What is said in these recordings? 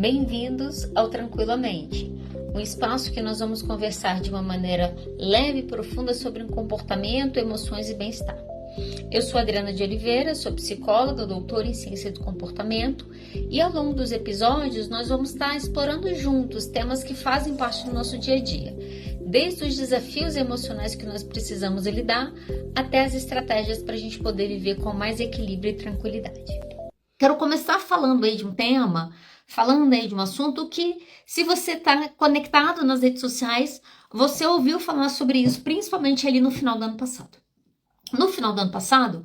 Bem-vindos ao Tranquilamente, um espaço que nós vamos conversar de uma maneira leve e profunda sobre comportamento, emoções e bem-estar. Eu sou Adriana de Oliveira, sou psicóloga, doutora em ciência do comportamento e ao longo dos episódios nós vamos estar explorando juntos temas que fazem parte do nosso dia a dia, desde os desafios emocionais que nós precisamos lidar até as estratégias para a gente poder viver com mais equilíbrio e tranquilidade. Quero começar falando aí de um tema, falando aí de um assunto que, se você está conectado nas redes sociais, você ouviu falar sobre isso, principalmente ali no final do ano passado. No final do ano passado,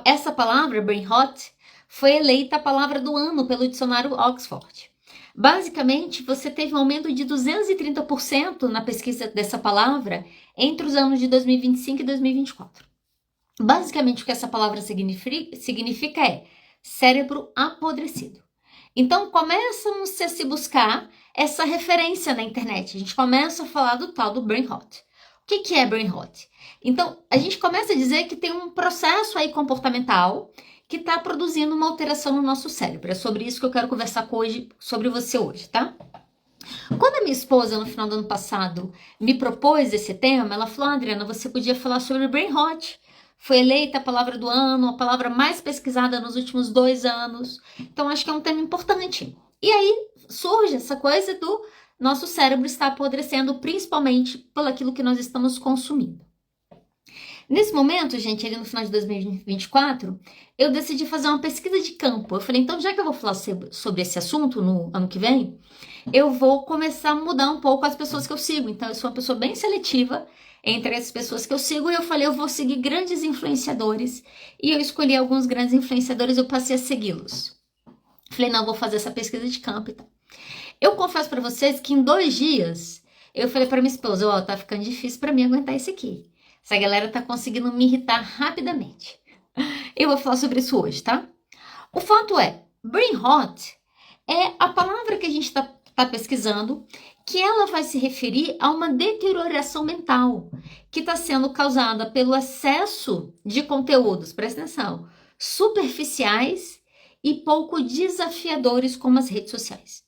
essa palavra, brain rot, foi eleita a palavra do ano pelo dicionário Oxford. Basicamente, você teve um aumento de 230% na pesquisa dessa palavra entre os anos de 2025 e 2024. Basicamente, o que essa palavra significa é cérebro apodrecido. Então, começa a se buscar essa referência na internet. A gente começa a falar do tal do brain rot. O que é brain rot? Então, a gente começa a dizer que tem um processo aí comportamental que está produzindo uma alteração no nosso cérebro. É sobre isso que eu quero conversar sobre você hoje, tá? Quando a minha esposa, no final do ano passado, me propôs esse tema, ela falou, Adriana, você podia falar sobre brain rot. Foi eleita a palavra do ano, a palavra mais pesquisada nos últimos 2 anos. Então, acho que é um tema importante. E aí surge essa coisa do nosso cérebro estar apodrecendo, principalmente pelo aquilo que nós estamos consumindo. Nesse momento, gente, ali no final de 2024, eu decidi fazer uma pesquisa de campo. Eu falei, então, já que eu vou falar sobre esse assunto no ano que vem, eu vou começar a mudar um pouco as pessoas que eu sigo. Então, eu sou uma pessoa bem seletiva entre as pessoas que eu sigo, e eu falei, eu vou seguir grandes influenciadores, e eu escolhi alguns grandes influenciadores, eu passei a segui-los. Falei, não, vou fazer essa pesquisa de campo e tal. Eu confesso pra vocês que em 2 dias, eu falei pra minha esposa, ó, tá ficando difícil pra mim aguentar isso aqui. Essa galera tá conseguindo me irritar rapidamente. Eu vou falar sobre isso hoje, tá? O fato é, brain rot é a palavra que a gente tá pesquisando, que ela vai se referir a uma deterioração mental que está sendo causada pelo excesso de conteúdos, presta atenção, superficiais e pouco desafiadores como as redes sociais.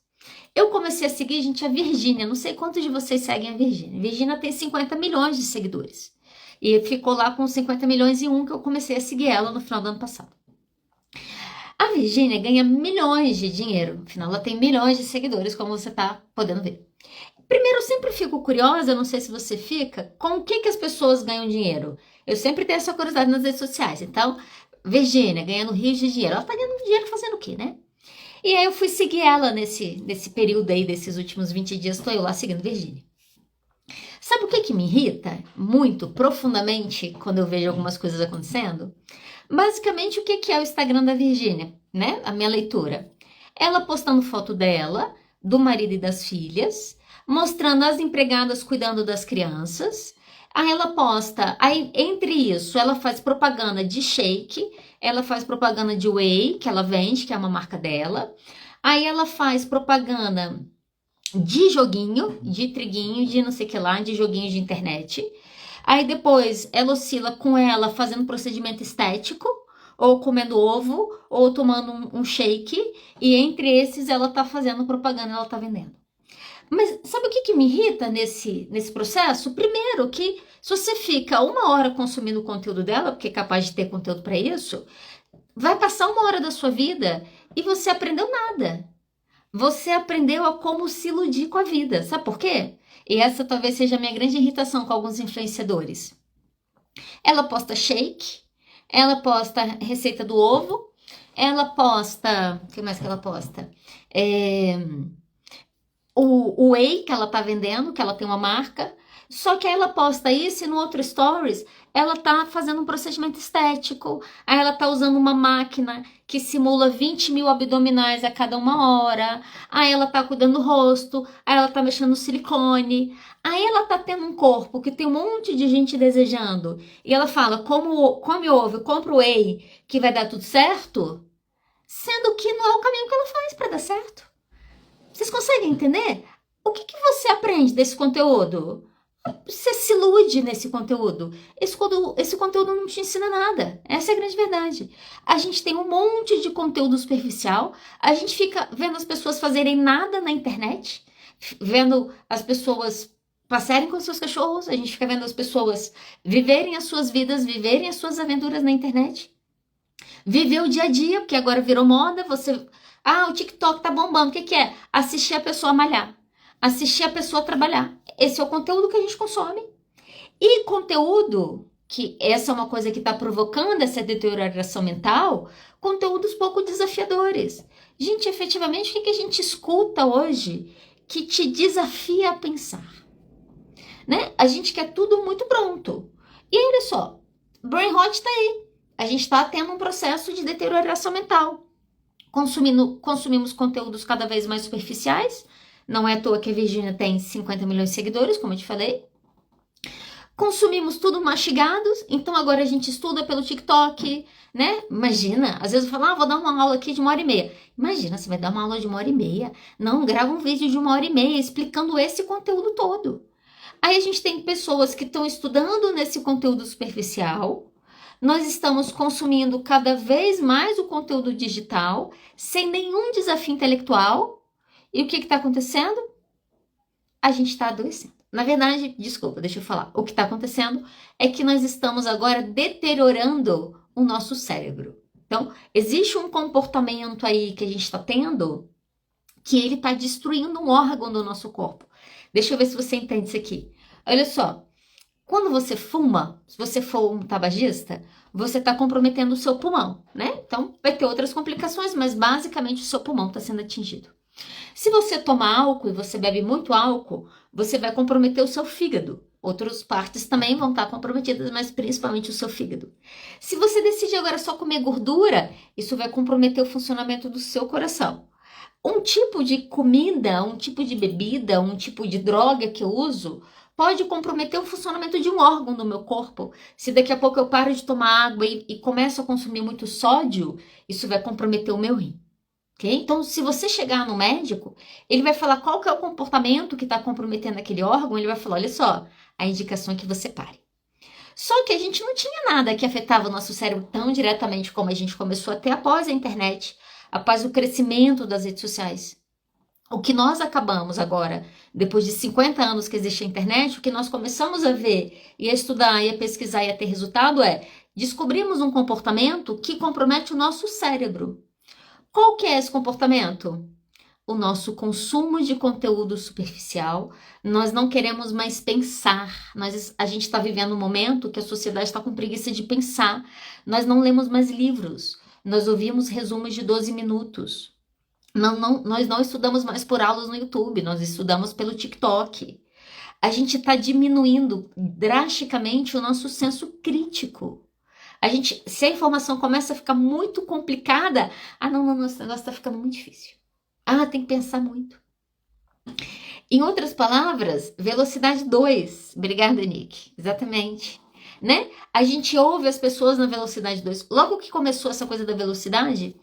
Eu comecei a seguir, gente, a Virgínia, não sei quantos de vocês seguem a Virgínia. A Virgínia tem 50 milhões de seguidores e ficou lá com 50 milhões e um que eu comecei a seguir ela no final do ano passado. A Virgínia ganha milhões de dinheiro, afinal ela tem milhões de seguidores, como você está podendo ver. Primeiro, eu sempre fico curiosa, não sei se você fica, com o que as pessoas ganham dinheiro. Eu sempre tenho essa curiosidade nas redes sociais. Então, Virgínia ganhando rios de dinheiro. Ela tá ganhando dinheiro fazendo o quê, né? E aí eu fui seguir ela nesse período aí, desses últimos 20 dias, tô eu lá seguindo Virgínia. Sabe o que me irrita muito, profundamente, quando eu vejo algumas coisas acontecendo? Basicamente, o que é o Instagram da Virgínia, né? A minha leitura. Ela postando foto dela, do marido e das filhas, mostrando as empregadas cuidando das crianças. Aí ela posta, aí entre isso, ela faz propaganda de shake, ela faz propaganda de whey, que ela vende, que é uma marca dela. Aí ela faz propaganda de joguinho, de triguinho, de não sei o que lá, de joguinho de internet. Aí depois ela oscila com ela fazendo procedimento estético, ou comendo ovo, ou tomando um shake, e entre esses ela tá fazendo propaganda, ela tá vendendo. Mas sabe o que me irrita nesse processo? Primeiro, que se você fica 1 hora consumindo o conteúdo dela, porque é capaz de ter conteúdo para isso, vai passar 1 hora da sua vida e você aprendeu nada. Você aprendeu a como se iludir com a vida. Sabe por quê? E essa talvez seja a minha grande irritação com alguns influenciadores. Ela posta shake, ela posta receita do ovo, ela posta... O que mais que ela posta? O whey que ela tá vendendo, que ela tem uma marca, só que aí ela posta isso e no outro stories ela tá fazendo um procedimento estético, aí ela tá usando uma máquina que simula 20 mil abdominais a cada 1 hora, aí ela tá cuidando do rosto, aí ela tá mexendo no silicone, aí ela tá tendo um corpo que tem um monte de gente desejando, e ela fala, come ovo, compra o whey, que vai dar tudo certo, sendo que não é o caminho que ela faz para dar certo. Vocês conseguem entender? O que você aprende desse conteúdo? Você se ilude nesse conteúdo. Esse conteúdo não te ensina nada. Essa é a grande verdade. A gente tem um monte de conteúdo superficial. A gente fica vendo as pessoas fazerem nada na internet. Vendo as pessoas passarem com seus cachorros. A gente fica vendo as pessoas viverem as suas vidas, viverem as suas aventuras na internet. Viver o dia a dia, porque agora virou moda. O TikTok tá bombando. O que é? Assistir a pessoa malhar. Assistir a pessoa trabalhar. Esse é o conteúdo que a gente consome. E conteúdo, que essa é uma coisa que está provocando essa deterioração mental, conteúdos pouco desafiadores. Gente, efetivamente, o que a gente escuta hoje que te desafia a pensar? Né? A gente quer tudo muito pronto. E olha só, brain rot está aí. A gente está tendo um processo de deterioração mental. Consumimos conteúdos cada vez mais superficiais. Não é à toa que a Virgínia tem 50 milhões de seguidores, como eu te falei. Consumimos tudo mastigados, então agora a gente estuda pelo TikTok, né? Imagina, às vezes eu falo, vou dar uma aula aqui de 1h30. Imagina, você vai dar uma aula de 1h30. Não, grava um vídeo de 1h30 explicando esse conteúdo todo. Aí a gente tem pessoas que estão estudando nesse conteúdo superficial. Nós estamos consumindo cada vez mais o conteúdo digital, sem nenhum desafio intelectual. E o que está acontecendo? A gente está adoecendo. Na verdade, desculpa, deixa eu falar. O que está acontecendo é que nós estamos agora deteriorando o nosso cérebro. Então, existe um comportamento aí que a gente está tendo que ele está destruindo um órgão do nosso corpo. Deixa eu ver se você entende isso aqui. Olha só, quando você fuma, se você for um tabagista, você está comprometendo o seu pulmão, né? Então, vai ter outras complicações, mas basicamente o seu pulmão está sendo atingido. Se você toma álcool e você bebe muito álcool, você vai comprometer o seu fígado. Outras partes também vão estar comprometidas, mas principalmente o seu fígado. Se você decidir agora só comer gordura, isso vai comprometer o funcionamento do seu coração. Um tipo de comida, um tipo de bebida, um tipo de droga que eu uso pode comprometer o funcionamento de um órgão do meu corpo. Se daqui a pouco eu paro de tomar água e começo a consumir muito sódio, isso vai comprometer o meu rim. Okay? Então, se você chegar no médico, ele vai falar qual que é o comportamento que está comprometendo aquele órgão, ele vai falar, olha só, a indicação é que você pare. Só que a gente não tinha nada que afetava o nosso cérebro tão diretamente como a gente começou a ter após a internet, após o crescimento das redes sociais. O que nós acabamos agora, depois de 50 anos que existe a internet, o que nós começamos a ver e a estudar e a pesquisar e a ter resultado é, descobrimos um comportamento que compromete o nosso cérebro. Qual que é esse comportamento? O nosso consumo de conteúdo superficial. Nós não queremos mais pensar. A gente está vivendo um momento que a sociedade está com preguiça de pensar. Nós não lemos mais livros. Nós ouvimos resumos de 12 minutos. Nós não estudamos mais por aulas no YouTube. Nós estudamos pelo TikTok. A gente está diminuindo drasticamente o nosso senso crítico. Se a informação começa a ficar muito complicada, não, esse negócio está ficando muito difícil. Tem que pensar muito. Em outras palavras, velocidade 2. Obrigada, Nick. Exatamente. Né? A gente ouve as pessoas na velocidade 2. Logo que começou essa coisa da velocidade,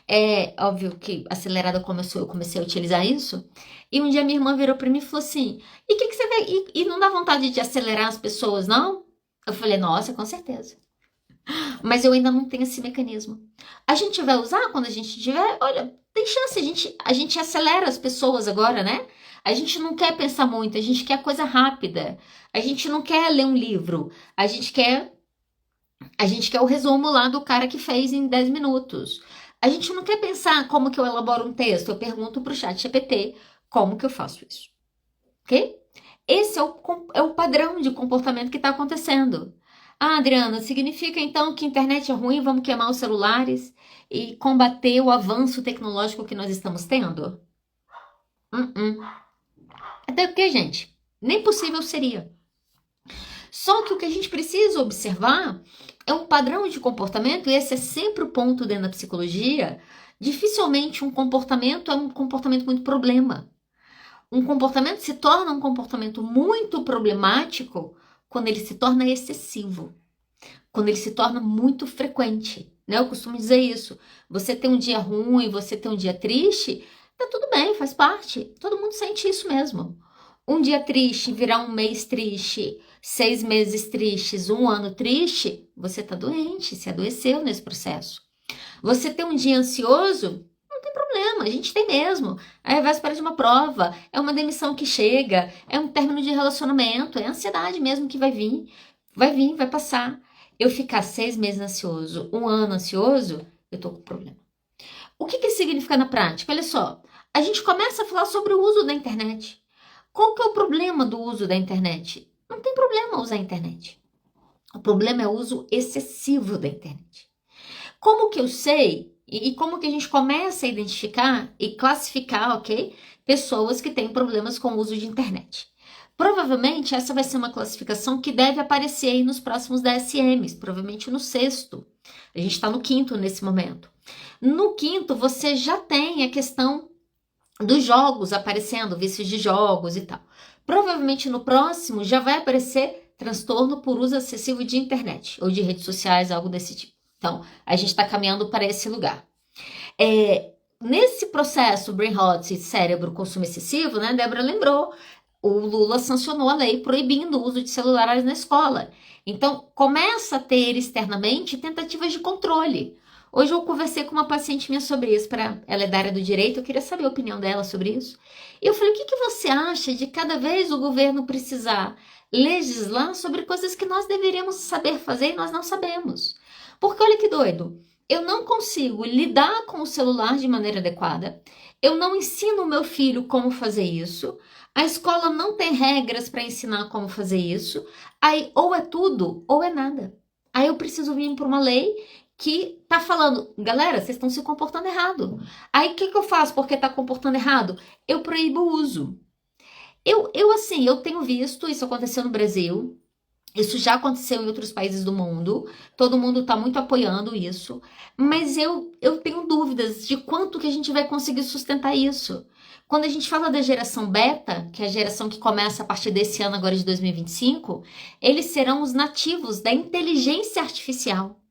é óbvio que acelerada começou, eu comecei a utilizar isso. E um dia minha irmã virou para mim e falou assim, e o que você vai... E não dá vontade de acelerar as pessoas, não? Eu falei, nossa, com certeza. Mas eu ainda não tenho esse mecanismo. A gente vai usar quando a gente tiver... Olha, tem chance, a gente acelera as pessoas agora, né? A gente não quer pensar muito, a gente quer coisa rápida. A gente não quer ler um livro. A gente quer o resumo lá do cara que fez em 10 minutos. A gente não quer pensar como que eu elaboro um texto. Eu pergunto pro chat GPT como que eu faço isso. Ok? Esse é o padrão de comportamento que está acontecendo. Adriana, significa então que a internet é ruim, vamos queimar os celulares e combater o avanço tecnológico que nós estamos tendo? Até porque, gente, nem possível seria. Só que o que a gente precisa observar é um padrão de comportamento, e esse é sempre o ponto dentro da psicologia. Dificilmente um comportamento é um comportamento muito problema. Um comportamento se torna um comportamento muito problemático quando ele se torna excessivo, quando ele se torna muito frequente, né? Eu costumo dizer isso. Você tem um dia ruim, você tem um dia triste, tá tudo bem, faz parte. Todo mundo sente isso mesmo. Um dia triste virar um mês triste, 6 meses tristes, um ano triste, você tá doente, se adoeceu nesse processo. Você tem um dia ansioso, não tem problema, a gente tem mesmo. É a véspera de uma prova, é uma demissão que chega, é um término de relacionamento, é a ansiedade mesmo que vai vir, vai passar. Eu ficar 6 meses ansioso, um ano ansioso, eu tô com problema. O que que significa na prática? Olha só, a gente começa a falar sobre o uso da internet. Qual que é o problema do uso da internet? Não tem problema usar a internet. O problema é o uso excessivo da internet. Como que eu sei e como que a gente começa a identificar e classificar, ok? Pessoas que têm problemas com o uso de internet. Provavelmente essa vai ser uma classificação que deve aparecer aí nos próximos DSMs, provavelmente no 6º. A gente está no 5º nesse momento. No 5º você já tem a questão dos jogos aparecendo, vícios de jogos e tal. Provavelmente no próximo já vai aparecer transtorno por uso excessivo de internet ou de redes sociais, algo desse tipo. Então, a gente está caminhando para esse lugar. Nesse processo Brain Rot e cérebro consumo excessivo, né, Débora lembrou, o Lula sancionou a lei proibindo o uso de celulares na escola. Então, começa a ter externamente tentativas de controle. Hoje eu conversei com uma paciente minha sobre isso, ela é da área do direito, eu queria saber a opinião dela sobre isso. E eu falei, o que você acha de cada vez o governo precisar legislar sobre coisas que nós deveríamos saber fazer e nós não sabemos? Porque olha que doido, eu não consigo lidar com o celular de maneira adequada, eu não ensino o meu filho como fazer isso, a escola não tem regras para ensinar como fazer isso, aí ou é tudo ou é nada. Aí eu preciso vir para uma lei que tá falando, galera, vocês estão se comportando errado. Aí o que eu faço porque tá comportando errado? Eu proíbo o uso. Eu tenho visto isso acontecer no Brasil, isso já aconteceu em outros países do mundo, todo mundo tá muito apoiando isso, mas eu tenho dúvidas de quanto que a gente vai conseguir sustentar isso. Quando a gente fala da geração beta, que é a geração que começa a partir desse ano agora de 2025, eles serão os nativos da inteligência artificial.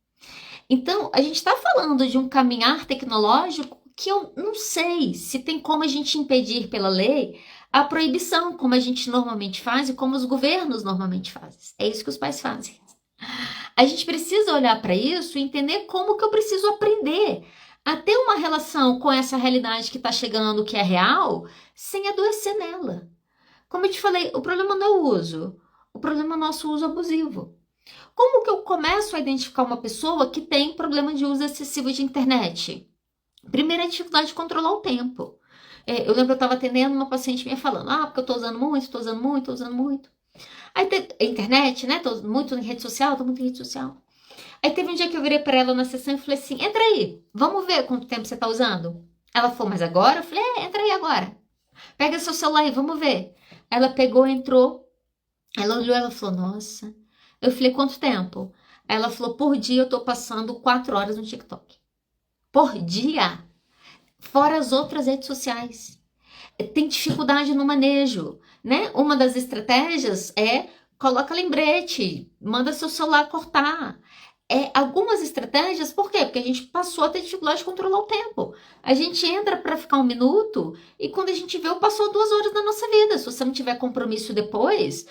Então, a gente está falando de um caminhar tecnológico que eu não sei se tem como a gente impedir pela lei a proibição, como a gente normalmente faz e como os governos normalmente fazem. É isso que os pais fazem. A gente precisa olhar para isso e entender como que eu preciso aprender a ter uma relação com essa realidade que está chegando, que é real, sem adoecer nela. Como eu te falei, o problema não é o uso, o problema é o nosso uso abusivo. Como que eu começo a identificar uma pessoa que tem problema de uso excessivo de internet? Primeiro, a dificuldade de controlar o tempo. Eu lembro que eu estava atendendo uma paciente minha falando, porque eu estou usando muito. Aí internet, né? Tô muito em rede social, Aí teve um dia que eu virei para ela na sessão e falei assim, entra aí, vamos ver quanto tempo você está usando. Ela falou, mas agora? Eu falei, entra aí agora. Pega seu celular aí, vamos ver. Ela pegou, entrou, ela olhou, ela falou, nossa. Eu falei, quanto tempo? Ela falou, por dia eu tô passando 4 horas no TikTok. Por dia. Fora as outras redes sociais. Tem dificuldade no manejo, né? Uma das estratégias é coloca lembrete, manda seu celular cortar. Algumas estratégias, por quê? Porque a gente passou a ter dificuldade de controlar o tempo. A gente entra para ficar 1 minuto e quando a gente vê, passou 2 horas da nossa vida. Se você não tiver compromisso depois,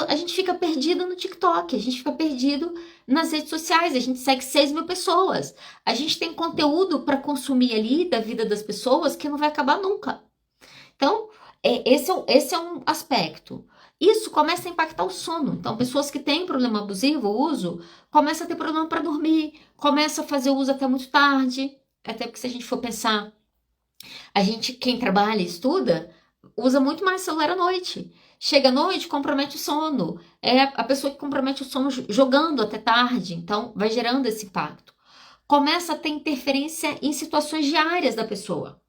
a gente fica perdido no TikTok, a gente fica perdido nas redes sociais, a gente segue 6 mil pessoas. A gente tem conteúdo para consumir ali da vida das pessoas que não vai acabar nunca. Então, esse é um aspecto. Isso começa a impactar o sono. Então, pessoas que têm problema abusivo, o uso, começa a ter problema para dormir, começa a fazer o uso até muito tarde. Até porque se a gente for pensar, quem trabalha e estuda, usa muito mais celular à noite. Chega à noite, compromete o sono. É a pessoa que compromete o sono jogando até tarde. Então, vai gerando esse impacto. Começa a ter interferência em situações diárias da pessoa.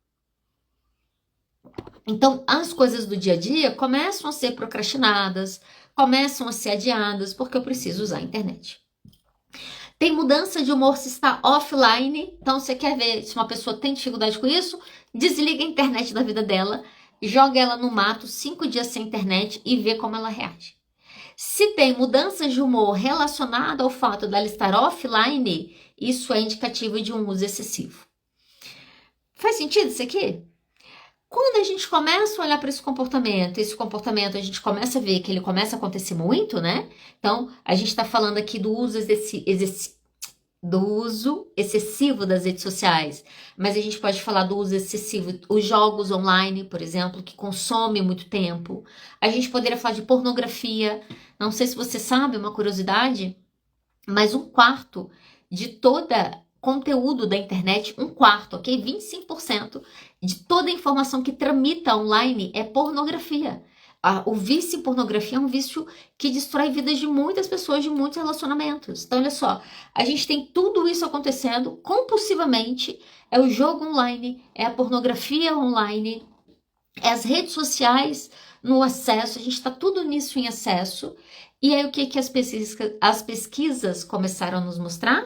Então, as coisas do dia a dia começam a ser procrastinadas, começam a ser adiadas, porque eu preciso usar a internet. Tem mudança de humor se está offline, então você quer ver se uma pessoa tem dificuldade com isso, desliga a internet da vida dela, joga ela no mato 5 dias sem internet e vê como ela reage. Se tem mudanças de humor relacionada ao fato dela estar offline, isso é indicativo de um uso excessivo. Faz sentido isso aqui? Quando a gente começa a olhar para esse comportamento a gente começa a ver que ele começa a acontecer muito, né? Então, a gente está falando aqui do uso excessivo das redes sociais, mas a gente pode falar do uso excessivo, os jogos online, por exemplo, que consomem muito tempo. A gente poderia falar de pornografia. Não sei se você sabe, uma curiosidade, mas um quarto de toda conteúdo da internet, um quarto, ok? 25% de toda a informação que tramita online é pornografia. O vício em pornografia é um vício que destrói vidas de muitas pessoas, de muitos relacionamentos. Então, olha só, a gente tem tudo isso acontecendo compulsivamente. É o jogo online, é a pornografia online, é as redes sociais no acesso, a gente está tudo nisso em acesso. E aí o que as pesquisas começaram a nos mostrar?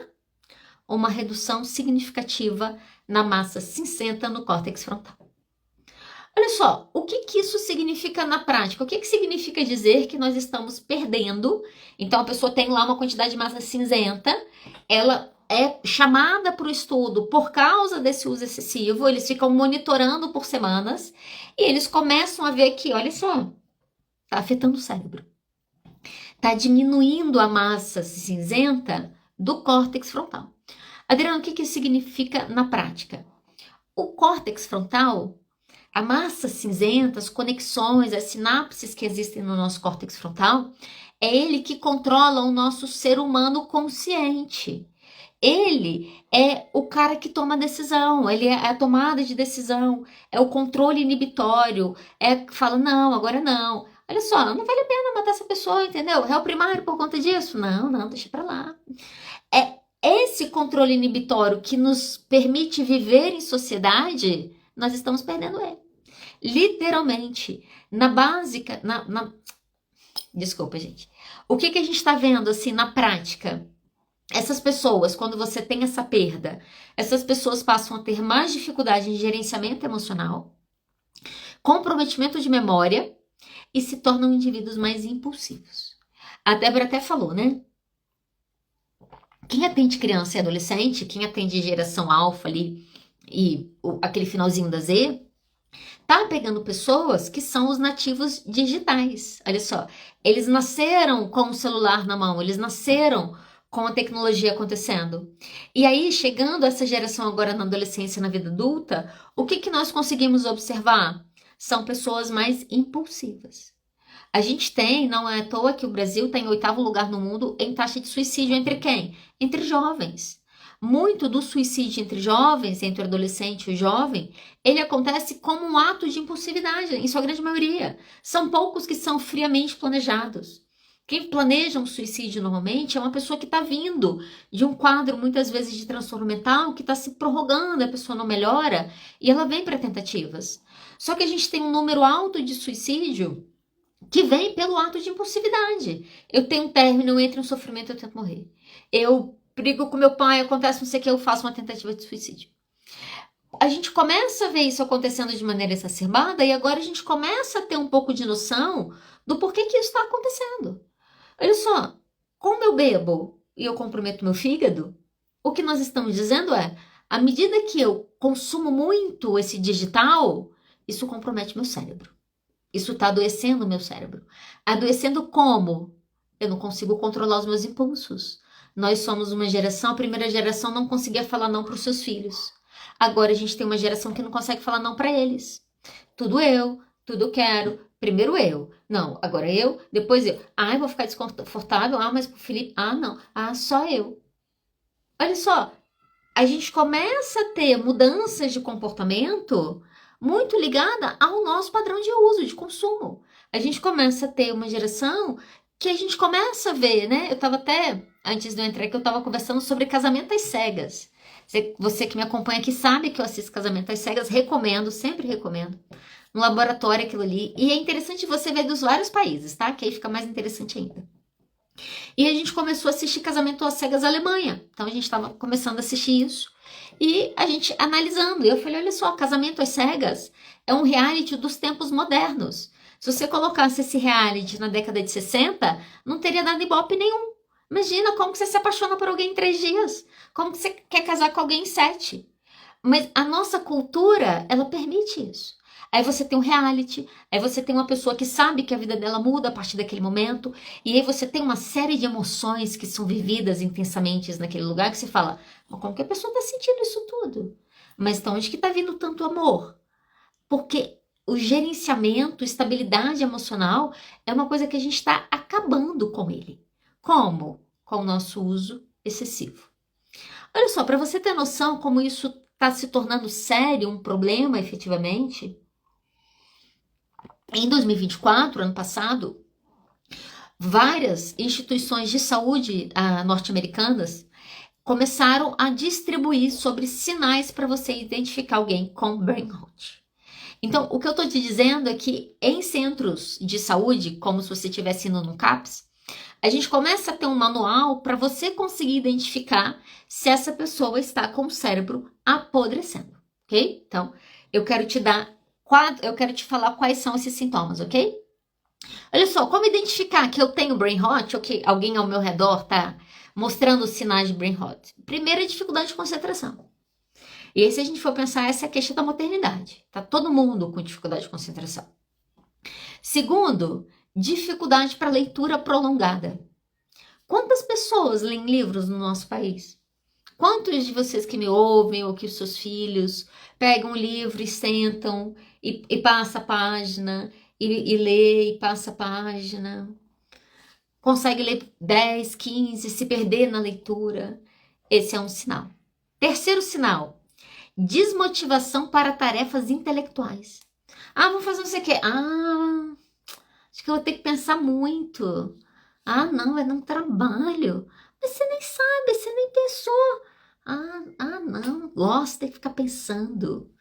Uma redução significativa na massa cinzenta no córtex frontal. Olha só, o que isso significa na prática? O que significa dizer que nós estamos perdendo? Então, a pessoa tem lá uma quantidade de massa cinzenta, ela é chamada para o estudo por causa desse uso excessivo, eles ficam monitorando por semanas e eles começam a ver que, olha só, está afetando o cérebro. Está diminuindo a massa cinzenta do córtex frontal. Adriana, o que isso significa na prática? O córtex frontal, a massa cinzenta, as conexões, as sinapses que existem no nosso córtex frontal, é ele que controla o nosso ser humano consciente. Ele é o cara que toma decisão, ele é a tomada de decisão, é o controle inibitório, é que fala, não, agora não. Olha só, não vale a pena matar essa pessoa, entendeu? Réu primário por conta disso? Não, deixa pra lá. É esse controle inibitório que nos permite viver em sociedade, nós estamos perdendo ele. Literalmente, na básica, desculpa, gente. O que a gente está vendo, assim, na prática? Essas pessoas, quando você tem essa perda, essas pessoas passam a ter mais dificuldade em gerenciamento emocional, comprometimento de memória e se tornam indivíduos mais impulsivos. A Débora até falou, né? Quem atende criança e adolescente, quem atende geração alfa ali e aquele finalzinho da Z, tá pegando pessoas que são os nativos digitais. Olha só, eles nasceram com o celular na mão, eles nasceram com a tecnologia acontecendo. E aí, chegando essa geração agora na adolescência, na vida adulta, o que nós conseguimos observar? São pessoas mais impulsivas. A gente tem, não é à toa que o Brasil está em 8º lugar no mundo em taxa de suicídio entre quem? Entre jovens. Muito do suicídio entre jovens, entre o adolescente e o jovem, ele acontece como um ato de impulsividade, em sua grande maioria. São poucos que são friamente planejados. Quem planeja um suicídio normalmente é uma pessoa que está vindo de um quadro, muitas vezes, de transtorno mental, que está se prorrogando, a pessoa não melhora, e ela vem para tentativas. Só que a gente tem um número alto de suicídio que vem pelo ato de impulsividade. Eu tenho um término, eu entro em um sofrimento, eu tento morrer. Eu brigo com meu pai, acontece não sei o que, eu faço uma tentativa de suicídio. A gente começa a ver isso acontecendo de maneira exacerbada e agora a gente começa a ter um pouco de noção do porquê que isso está acontecendo. Olha só, como eu bebo e eu comprometo meu fígado, o que nós estamos dizendo é, à medida que eu consumo muito esse digital, isso compromete meu cérebro. Isso está adoecendo o meu cérebro. Adoecendo como? Eu não consigo controlar os meus impulsos. Nós somos uma geração, a primeira geração não conseguia falar não para os seus filhos. Agora a gente tem uma geração que não consegue falar não para eles. Tudo eu quero, primeiro eu. Não, agora eu, depois eu. Ah, eu vou ficar desconfortável. Ah, mas pro Felipe, não. Ah, só eu. Olha só, a gente começa a ter mudanças de comportamento muito ligada ao nosso padrão de uso, de consumo. A gente começa a ter uma geração que a gente começa a ver, né? Eu estava até, antes de eu entrar aqui, eu estava conversando sobre casamento às cegas. Você que me acompanha aqui sabe que eu assisto Casamento às Cegas, recomendo, sempre recomendo. No laboratório aquilo ali. E é interessante você ver dos vários países, tá? Que aí fica mais interessante ainda. E a gente começou a assistir Casamento às Cegas Alemanha. Então a gente estava começando a assistir isso. E a gente analisando. E eu falei, olha só, Casamento às Cegas é um reality dos tempos modernos. Se você colocasse esse reality na década de 60, não teria dado ibope nenhum. Imagina como que você se apaixona por alguém em 3 dias. Como que você quer casar com alguém em 7. Mas a nossa cultura, ela permite isso. Aí você tem um reality, aí você tem uma pessoa que sabe que a vida dela muda a partir daquele momento, e aí você tem uma série de emoções que são vividas intensamente naquele lugar que você fala, mas como que a pessoa está sentindo isso tudo? Mas então onde que está vindo tanto amor? Porque o gerenciamento, estabilidade emocional é uma coisa que a gente está acabando com ele. Como? Com o nosso uso excessivo. Olha só, para você ter noção como isso está se tornando sério, um problema efetivamente, em 2024, ano passado, várias instituições de saúde norte-americanas começaram a distribuir sobre sinais para você identificar alguém com brain rot. Então, o que eu estou te dizendo é que em centros de saúde, como se você estivesse indo num CAPS, a gente começa a ter um manual para você conseguir identificar se essa pessoa está com o cérebro apodrecendo, ok? Então, eu quero te falar quais são esses sintomas, ok? Olha só, como identificar que eu tenho brain rot ou que alguém ao meu redor está mostrando sinais de brain rot? Primeiro, é dificuldade de concentração. E aí, se a gente for pensar, essa é a queixa da maternidade. Tá todo mundo com dificuldade de concentração. Segundo, dificuldade para leitura prolongada. Quantas pessoas leem livros no nosso país? Quantos de vocês que me ouvem ou que os seus filhos pegam um livro e sentam e passa a página e lê e passa a página? Consegue ler 10, 15, se perder na leitura? Esse é um sinal. Terceiro sinal, desmotivação para tarefas intelectuais. Vou fazer não sei o quê. Acho que eu vou ter que pensar muito. Não, vai dar um trabalho. Mas você nem sabe, você nem pensou. Não gosta de ficar pensando.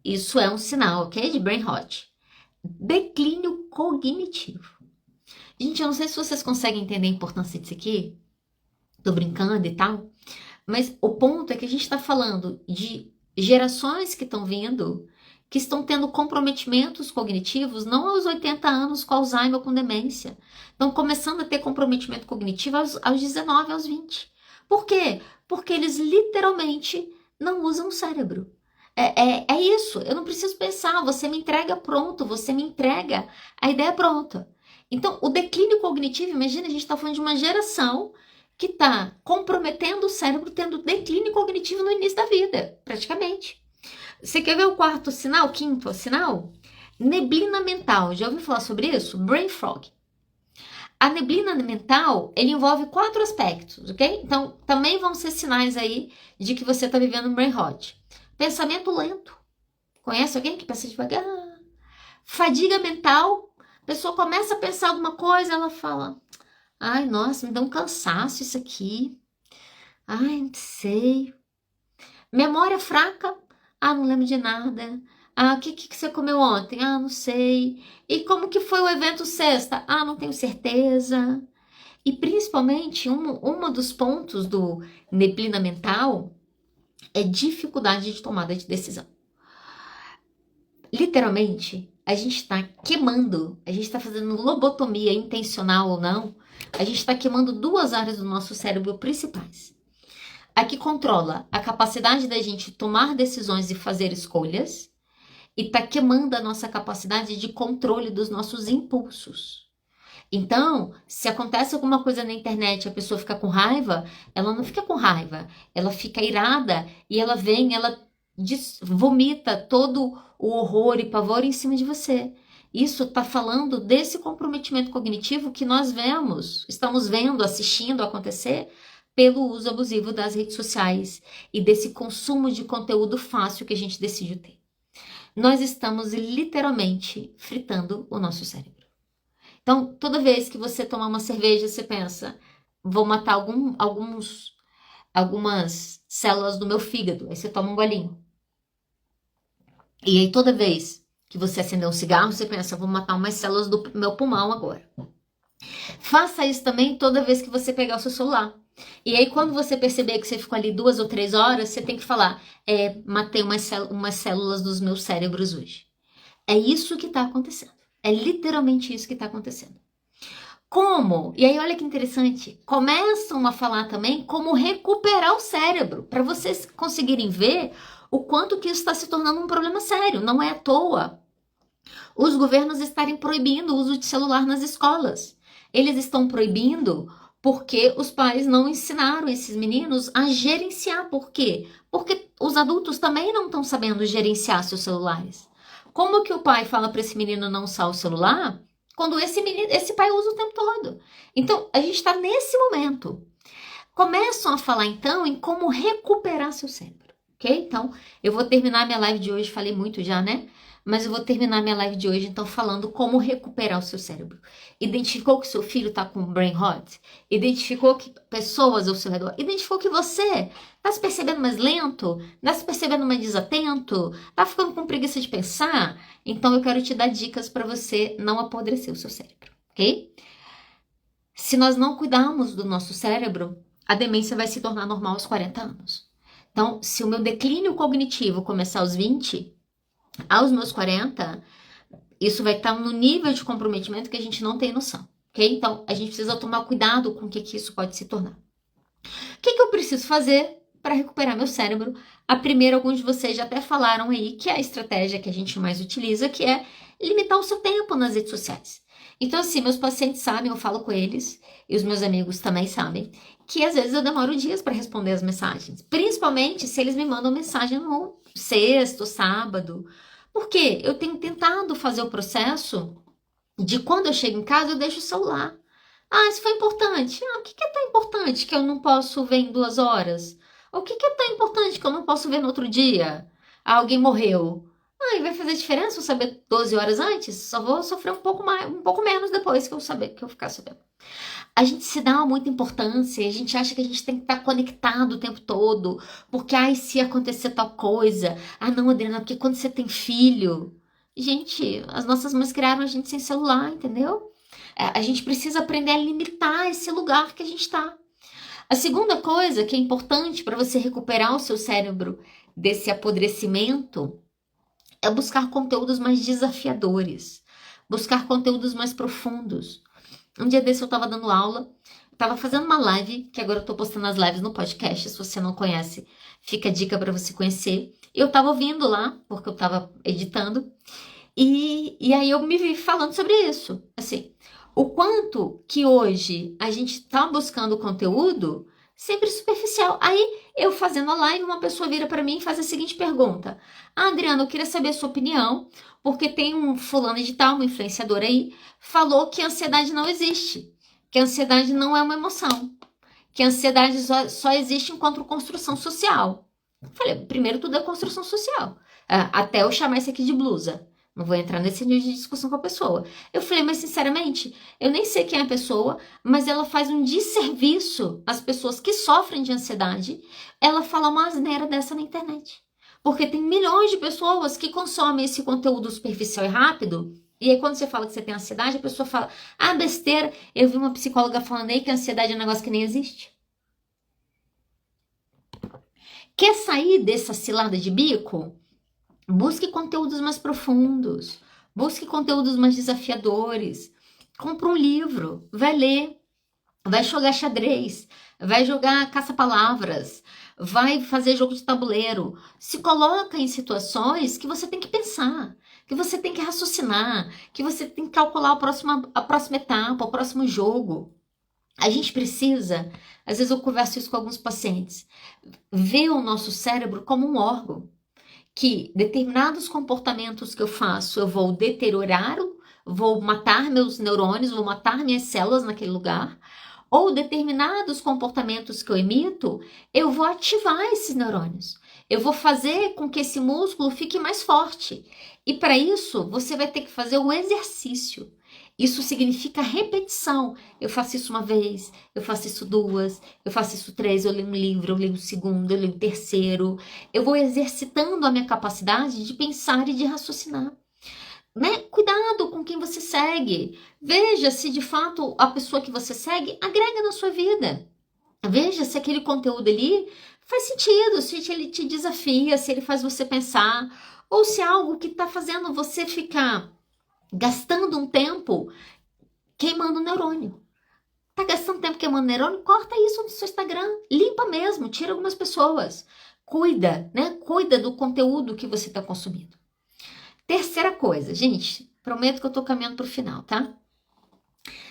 Isso é um sinal, ok? De brain rot. Declínio cognitivo. Gente, eu não sei se vocês conseguem entender a importância disso aqui. Tô brincando e tal. Mas o ponto é que a gente está falando de gerações que estão vindo, que estão tendo comprometimentos cognitivos, não aos 80 anos com Alzheimer ou com demência. Estão começando a ter comprometimento cognitivo aos 19, aos 20. Por quê? Porque eles literalmente não usam o cérebro. É isso, eu não preciso pensar, você me entrega pronto, você me entrega a ideia pronta. Então, o declínio cognitivo, imagina, a gente está falando de uma geração que está comprometendo o cérebro, tendo declínio cognitivo no início da vida, praticamente. Você quer ver o quarto sinal, o quinto sinal? Neblina mental. Já ouviu falar sobre isso? Brain fog. A neblina mental, ele envolve 4 aspectos, ok? Então, também vão ser sinais aí de que você está vivendo um brain rot. Pensamento lento. Conhece alguém que pensa devagar? Fadiga mental. A pessoa começa a pensar alguma coisa, ela fala... nossa, me dá um cansaço isso aqui. Não sei. Memória fraca. Não lembro de nada. O que você comeu ontem? Não sei. E como que foi o evento sexta? Não tenho certeza. E principalmente, um dos pontos do neblina mental é dificuldade de tomada de decisão. Literalmente, a gente está queimando, a gente está fazendo lobotomia intencional ou não, a gente está queimando 2 áreas do nosso cérebro principais. A que controla a capacidade da gente tomar decisões e fazer escolhas, e está queimando a nossa capacidade de controle dos nossos impulsos. Então, se acontece alguma coisa na internet e a pessoa fica com raiva, ela não fica com raiva, ela fica irada e ela vomita todo o horror e pavor em cima de você. Isso está falando desse comprometimento cognitivo que nós estamos vendo, assistindo acontecer pelo uso abusivo das redes sociais e desse consumo de conteúdo fácil que a gente decide ter. Nós estamos literalmente fritando o nosso cérebro. Então, toda vez que você tomar uma cerveja, você pensa, vou matar algumas células do meu fígado. Aí você toma um golinho. E aí toda vez que você acender um cigarro, você pensa, vou matar umas células do meu pulmão agora. Faça isso também toda vez que você pegar o seu celular. E aí quando você perceber que você ficou ali 2 ou 3 horas, você tem que falar, matei umas células dos meus cérebros hoje. É isso que está acontecendo. É literalmente isso que está acontecendo. Como? E aí olha que interessante, começam a falar também como recuperar o cérebro, para vocês conseguirem ver o quanto que isso está se tornando um problema sério. Não é à toa Os governos estarem proibindo o uso de celular nas escolas. Eles estão proibindo porque os pais não ensinaram esses meninos a gerenciar. Por quê? Porque os adultos também não estão sabendo gerenciar seus celulares. Como que o pai fala para esse menino não usar o celular quando esse pai usa o tempo todo? Então, a gente está nesse momento. Começam a falar, então, em como recuperar seu cérebro, ok? Então, eu vou terminar minha live de hoje, falei muito já, né? Mas eu vou terminar minha live de hoje, então, falando como recuperar o seu cérebro. Identificou que seu filho está com brain rot? Identificou que pessoas ao seu redor? Identificou que você está se percebendo mais lento? Está se percebendo mais desatento? Está ficando com preguiça de pensar? Então, eu quero te dar dicas para você não apodrecer o seu cérebro, ok? Se nós não cuidarmos do nosso cérebro, a demência vai se tornar normal aos 40 anos. Então, se o meu declínio cognitivo começar aos 20, aos meus 40, isso vai estar no nível de comprometimento que a gente não tem noção, ok? Então, a gente precisa tomar cuidado com o que isso pode se tornar. O que eu preciso fazer para recuperar meu cérebro? A primeira, alguns de vocês já até falaram aí, que é a estratégia que a gente mais utiliza, que é limitar o seu tempo nas redes sociais. Então, assim, meus pacientes sabem, eu falo com eles, e os meus amigos também sabem, que às vezes eu demoro dias para responder as mensagens. Principalmente se eles me mandam mensagem no sexta, sábado. Porque eu tenho tentado fazer o processo de quando eu chego em casa, eu deixo o celular. Ah, isso foi importante. Ah, o que é tão importante que eu não posso ver em 2 horas? O que é tão importante que eu não posso ver no outro dia? Ah, alguém morreu. Ah, e vai fazer diferença eu saber 12 horas antes? Só vou sofrer um pouco menos depois que eu ficar sabendo. A gente se dá muita importância, a gente acha que a gente tem que estar conectado o tempo todo, porque, ai, se acontecer tal coisa, ah, não, Adriana, porque quando você tem filho, gente, as nossas mães criaram a gente sem celular, entendeu? A gente precisa aprender a limitar esse lugar que a gente está. A segunda coisa que é importante para você recuperar o seu cérebro desse apodrecimento é buscar conteúdos mais desafiadores, buscar conteúdos mais profundos. Um dia desse eu estava dando aula, estava fazendo uma live, que agora eu estou postando as lives no podcast, se você não conhece, fica a dica para você conhecer. Eu estava ouvindo lá, porque eu estava editando, e aí eu me vi falando sobre isso, assim, o quanto que hoje a gente está buscando conteúdo sempre superficial. Aí eu fazendo a live, uma pessoa vira para mim e faz a seguinte pergunta: ah, Adriana, eu queria saber a sua opinião, porque tem um fulano de tal, uma influenciadora aí, falou que a ansiedade não existe, que a ansiedade não é uma emoção, que a ansiedade só existe enquanto construção social. Eu falei, primeiro tudo é construção social, até eu chamar isso aqui de blusa. Não vou entrar nesse nível de discussão com a pessoa. Eu falei, mas sinceramente, eu nem sei quem é a pessoa, mas ela faz um desserviço às pessoas que sofrem de ansiedade. Ela fala uma asneira dessa na internet. Porque tem milhões de pessoas que consomem esse conteúdo superficial e rápido. E aí quando você fala que você tem ansiedade, a pessoa fala, ah, besteira, eu vi uma psicóloga falando aí que a ansiedade é um negócio que nem existe. Quer sair dessa cilada de bico? Busque conteúdos mais profundos, busque conteúdos mais desafiadores. Compra um livro, vai ler, vai jogar xadrez, vai jogar caça-palavras, vai fazer jogo de tabuleiro. Se coloca em situações que você tem que pensar, que você tem que raciocinar, que você tem que calcular a próxima etapa, o próximo jogo. A gente precisa, às vezes eu converso isso com alguns pacientes, ver o nosso cérebro como um órgão, que determinados comportamentos que eu faço, eu vou deteriorar, vou matar meus neurônios, vou matar minhas células naquele lugar, ou determinados comportamentos que eu emito, eu vou ativar esses neurônios. Eu vou fazer com que esse músculo fique mais forte. E para isso, você vai ter que fazer um exercício. Isso significa repetição. Eu faço isso uma vez, eu faço isso 2, eu faço isso 3, eu leio um livro, eu leio um segundo, eu leio um terceiro. Eu vou exercitando a minha capacidade de pensar e de raciocinar. Né? Cuidado com quem você segue. Veja se de fato a pessoa que você segue agrega na sua vida. Veja se aquele conteúdo ali faz sentido, se ele te desafia, se ele faz você pensar, ou se é algo que está fazendo você ficar gastando um tempo queimando neurônio. Tá gastando tempo queimando neurônio? Corta isso no seu Instagram. Limpa mesmo, tira algumas pessoas. Cuida, né? Cuida do conteúdo que você está consumindo. Terceira coisa, gente, prometo que eu tô caminhando pro final, tá?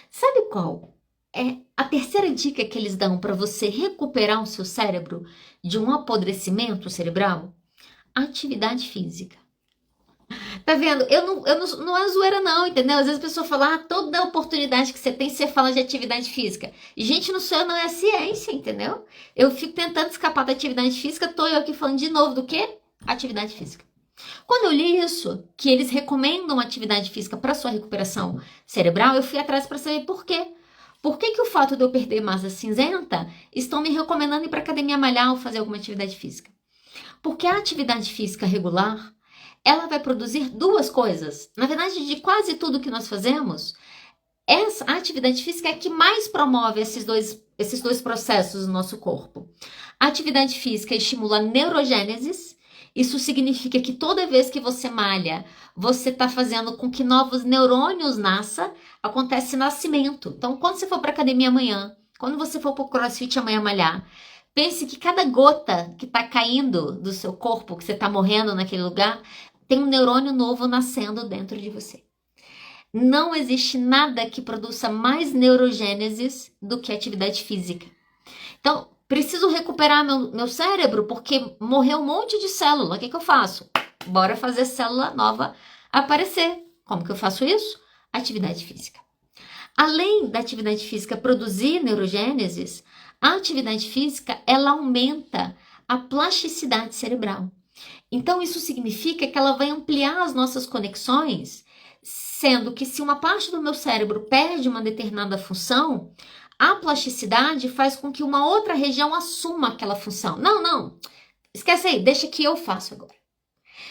Sabe qual é a terceira dica que eles dão para você recuperar o seu cérebro de um apodrecimento cerebral? Atividade física. Tá vendo? Não é zoeira não, entendeu? Às vezes a pessoa fala, toda oportunidade que você tem, você fala de atividade física. E, gente, não sou eu, não é a ciência, entendeu? Eu fico tentando escapar da atividade física, tô eu aqui falando de novo do quê? Atividade física. Quando eu li isso, que eles recomendam atividade física para sua recuperação cerebral, eu fui atrás para saber por quê. Por que que o fato de eu perder massa cinzenta estão me recomendando ir para academia malhar ou fazer alguma atividade física? Porque a atividade física regular, ela vai produzir duas coisas. Na verdade, de quase tudo que nós fazemos, a atividade física é a que mais promove esses dois processos no nosso corpo. A atividade física estimula a neurogênese. Isso significa que toda vez que você malha, você está fazendo com que novos neurônios nasçam, acontece nascimento. Então, quando você for para a academia amanhã, quando você for para o CrossFit amanhã malhar, pense que cada gota que está caindo do seu corpo, que você está morrendo naquele lugar, tem um neurônio novo nascendo dentro de você. Não existe nada que produza mais neurogênese do que atividade física. Então, preciso recuperar meu cérebro porque morreu um monte de célula. O que eu faço? Bora fazer célula nova aparecer. Como que eu faço isso? Atividade física. Além da atividade física produzir neurogênese, a atividade física, ela aumenta a plasticidade cerebral. Então, isso significa que ela vai ampliar as nossas conexões, sendo que se uma parte do meu cérebro perde uma determinada função, a plasticidade faz com que uma outra região assuma aquela função. Não, esquece aí, deixa que eu faço agora.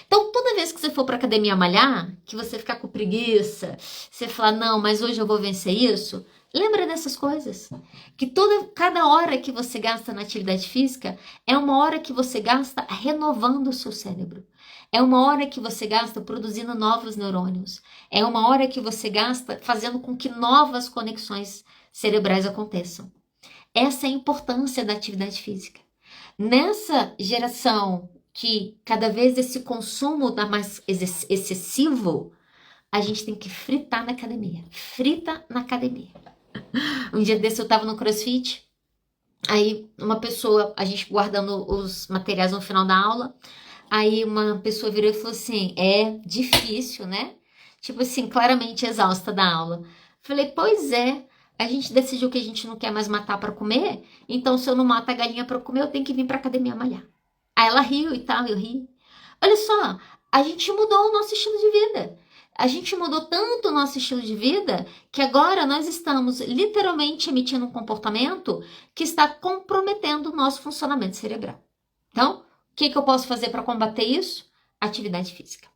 Então, toda vez que você for para academia malhar, que você ficar com preguiça, você falar, não, mas hoje eu vou vencer isso, lembra dessas coisas. Que cada hora que você gasta na atividade física é uma hora que você gasta renovando o seu cérebro. É uma hora que você gasta produzindo novos neurônios. É uma hora que você gasta fazendo com que novas conexões cerebrais aconteçam. Essa é a importância da atividade física. Nessa geração que cada vez esse consumo está mais excessivo, a gente tem que fritar na academia. Frita na academia. Um dia desse eu estava no CrossFit, aí uma pessoa, a gente guardando os materiais no final da aula, aí uma pessoa virou e falou assim, é difícil, né? Tipo assim, claramente exausta da aula. Falei, pois é, a gente decidiu que a gente não quer mais matar para comer, então se eu não mato a galinha para comer, eu tenho que vir para academia malhar. Aí ela riu e tal, eu ri. Olha só, a gente mudou o nosso estilo de vida. A gente mudou tanto o nosso estilo de vida que agora nós estamos literalmente emitindo um comportamento que está comprometendo o nosso funcionamento cerebral. Então, o que eu posso fazer para combater isso? Atividade física.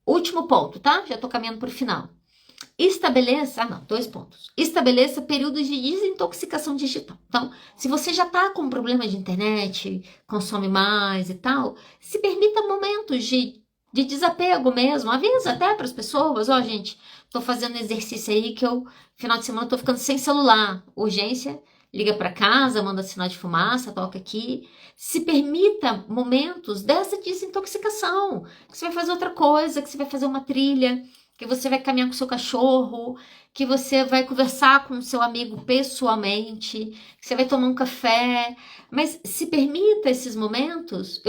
Último ponto, tá? Já estou caminhando para o final. Estabeleça, 2 pontos. Estabeleça períodos de desintoxicação digital. Então, se você já está com problema de internet, consome mais e tal, se permita momentos de desapego mesmo. Avisa até para as pessoas, gente, tô fazendo exercício aí que final de semana, tô ficando sem celular. Urgência, liga para casa, manda sinal de fumaça, toca aqui. Se permita momentos dessa desintoxicação. Que você vai fazer outra coisa, que você vai fazer uma trilha, que você vai caminhar com o seu cachorro, que você vai conversar com o seu amigo pessoalmente, que você vai tomar um café. Mas se permita esses momentos.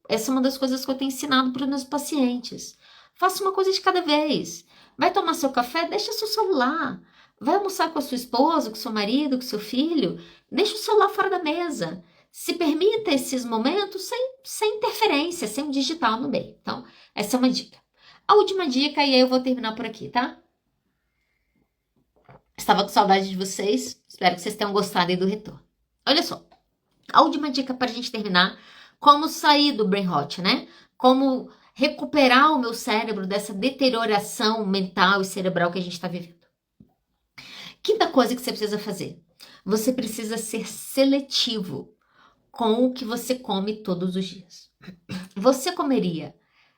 Essa é uma das coisas que eu tenho ensinado para os meus pacientes. Faça uma coisa de cada vez. Vai tomar seu café, deixa seu celular. Vai almoçar com a sua esposa, com o seu marido, com o seu filho. Deixa o celular fora da mesa. Se permita esses momentos sem interferência, sem um digital no meio. Então, essa é uma dica. A última dica, e aí eu vou terminar por aqui, tá? Estava com saudade de vocês. Espero que vocês tenham gostado aí do retorno. Olha só. A última dica para a gente terminar. Como sair do brain rot, né? Como recuperar o meu cérebro dessa deterioração mental e cerebral que a gente está vivendo. Quinta coisa que você precisa fazer. Você precisa ser seletivo com o que você come todos os dias. Você comeria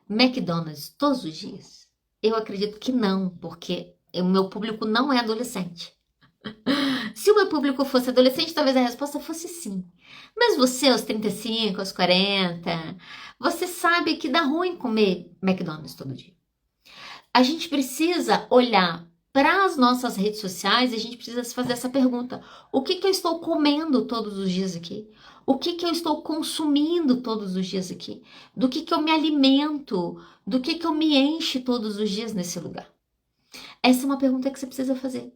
McDonald's todos os dias? Eu acredito que não, porque o meu público não é adolescente. Se o meu público fosse adolescente, talvez a resposta fosse sim. Mas você, aos 35, aos 40, você sabe que dá ruim comer McDonald's todo dia. A gente precisa olhar para as nossas redes sociais e a gente precisa se fazer essa pergunta: o que que eu estou comendo todos os dias aqui? O que que eu estou consumindo todos os dias aqui? Do que eu me alimento? Do que eu me enche todos os dias nesse lugar? Essa é uma pergunta que você precisa fazer.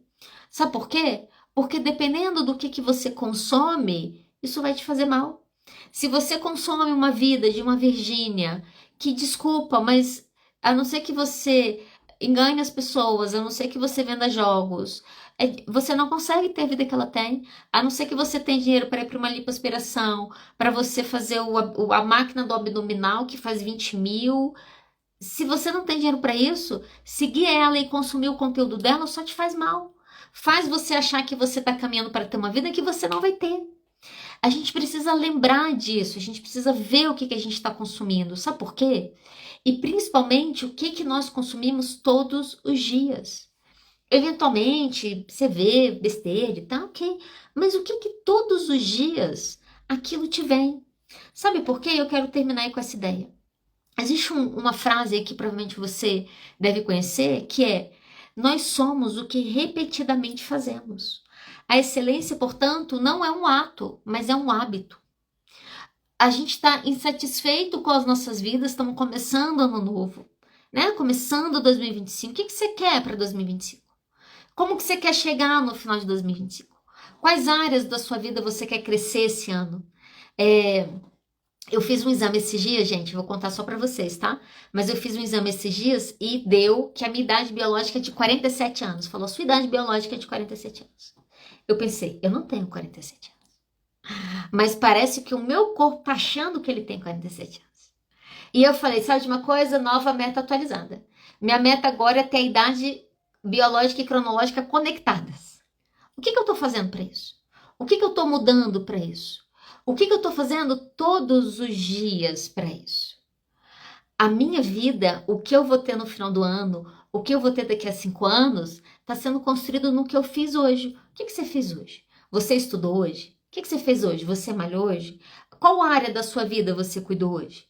Sabe por quê? Porque dependendo do que você consome, isso vai te fazer mal. Se você consome uma vida de uma Virgínia, que desculpa, mas a não ser que você engane as pessoas, a não ser que você venda jogos, você não consegue ter a vida que ela tem, a não ser que você tenha dinheiro para ir para uma lipoaspiração, para você fazer a máquina do abdominal que faz 20 mil. Se você não tem dinheiro para isso, seguir ela e consumir o conteúdo dela só te faz mal. Faz você achar que você está caminhando para ter uma vida que você não vai ter. A gente precisa lembrar disso, a gente precisa ver o que a gente está consumindo. Sabe por quê? E principalmente o que nós consumimos todos os dias. Eventualmente, você vê besteira e tal, ok. Mas o que todos os dias aquilo te vem? Sabe por quê? Eu quero terminar aí com essa ideia. Existe uma frase aí que provavelmente você deve conhecer, que é: nós somos o que repetidamente fazemos. A excelência, portanto, não é um ato, mas é um hábito. A gente está insatisfeito com as nossas vidas, estamos começando ano novo, né? Começando 2025. O que você quer para 2025? Como que você quer chegar no final de 2025? Quais áreas da sua vida você quer crescer esse ano? Eu fiz um exame esses dias, gente, vou contar só pra vocês, tá? Mas eu fiz um exame esses dias e deu que a minha idade biológica é de 47 anos. Falou, sua idade biológica é de 47 anos. Eu pensei, eu não tenho 47 anos. Mas parece que o meu corpo tá achando que ele tem 47 anos. E eu falei, sabe de uma coisa? Nova meta atualizada. Minha meta agora é ter a idade biológica e cronológica conectadas. O que eu tô fazendo pra isso? O que eu tô mudando pra isso? O que eu estou fazendo todos os dias para isso? A minha vida, o que eu vou ter no final do ano, o que eu vou ter daqui a 5 anos, está sendo construído no que eu fiz hoje. O que você fez hoje? Você estudou hoje? O que você fez hoje? Você malhou hoje? Qual área da sua vida você cuidou hoje?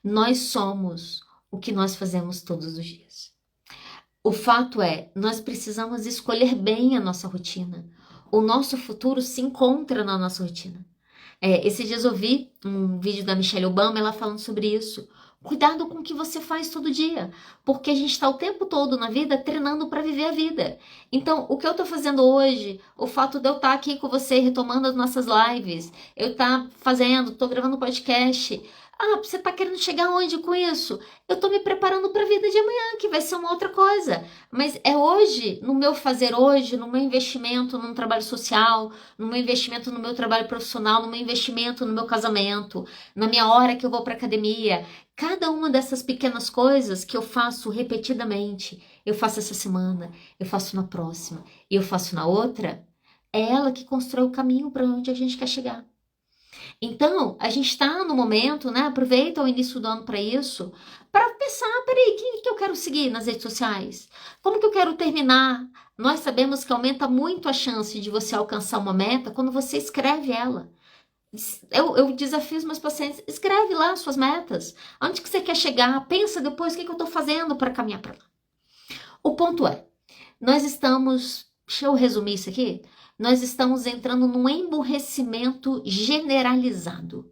Nós somos o que nós fazemos todos os dias. O fato é, nós precisamos escolher bem a nossa rotina. O nosso futuro se encontra na nossa rotina. Esses dias eu vi um vídeo da Michelle Obama, ela falando sobre isso. Cuidado com o que você faz todo dia, porque a gente está o tempo todo na vida treinando para viver a vida. Então, o que eu estou fazendo hoje, o fato de eu estar aqui com você retomando as nossas lives, eu estar fazendo, estou gravando podcast. Ah, você está querendo chegar onde com isso? Eu estou me preparando para a vida de amanhã, que vai ser uma outra coisa. Mas é hoje, no meu fazer hoje, no meu investimento num trabalho social, no meu investimento no meu trabalho profissional, no meu investimento no meu casamento, na minha hora que eu vou para academia. Cada uma dessas pequenas coisas que eu faço repetidamente, eu faço essa semana, eu faço na próxima e eu faço na outra, é ela que constrói o caminho para onde a gente quer chegar. Então, a gente está no momento, né? Aproveita o início do ano para isso, para pensar, peraí, quem que eu quero seguir nas redes sociais? Como que eu quero terminar? Nós sabemos que aumenta muito a chance de você alcançar uma meta quando você escreve ela. Eu desafio os meus pacientes, escreve lá as suas metas. Onde que você quer chegar? Pensa depois o que eu estou fazendo para caminhar para lá. O ponto é, nós estamos, deixa eu resumir isso aqui, nós estamos entrando num emburrecimento generalizado.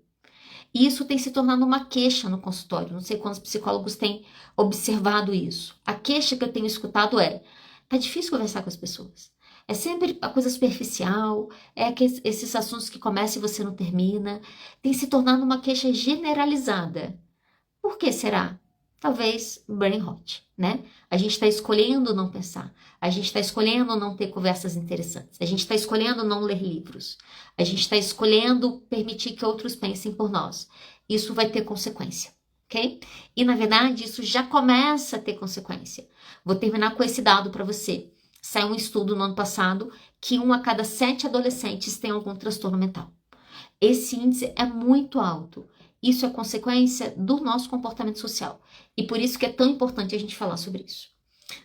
E isso tem se tornado uma queixa no consultório. Não sei quantos psicólogos têm observado isso. A queixa que eu tenho escutado é: tá difícil conversar com as pessoas. É sempre a coisa superficial, esses assuntos que começam e você não termina. Tem se tornado uma queixa generalizada. Por que será? Talvez brain rot, né? A gente está escolhendo não pensar. A gente está escolhendo não ter conversas interessantes. A gente está escolhendo não ler livros. A gente está escolhendo permitir que outros pensem por nós. Isso vai ter consequência, ok? E, na verdade, isso já começa a ter consequência. Vou terminar com esse dado para você. Saiu um estudo no ano passado que 1 a cada 7 adolescentes tem algum transtorno mental. Esse índice é muito alto. Isso é consequência do nosso comportamento social. E por isso que é tão importante a gente falar sobre isso.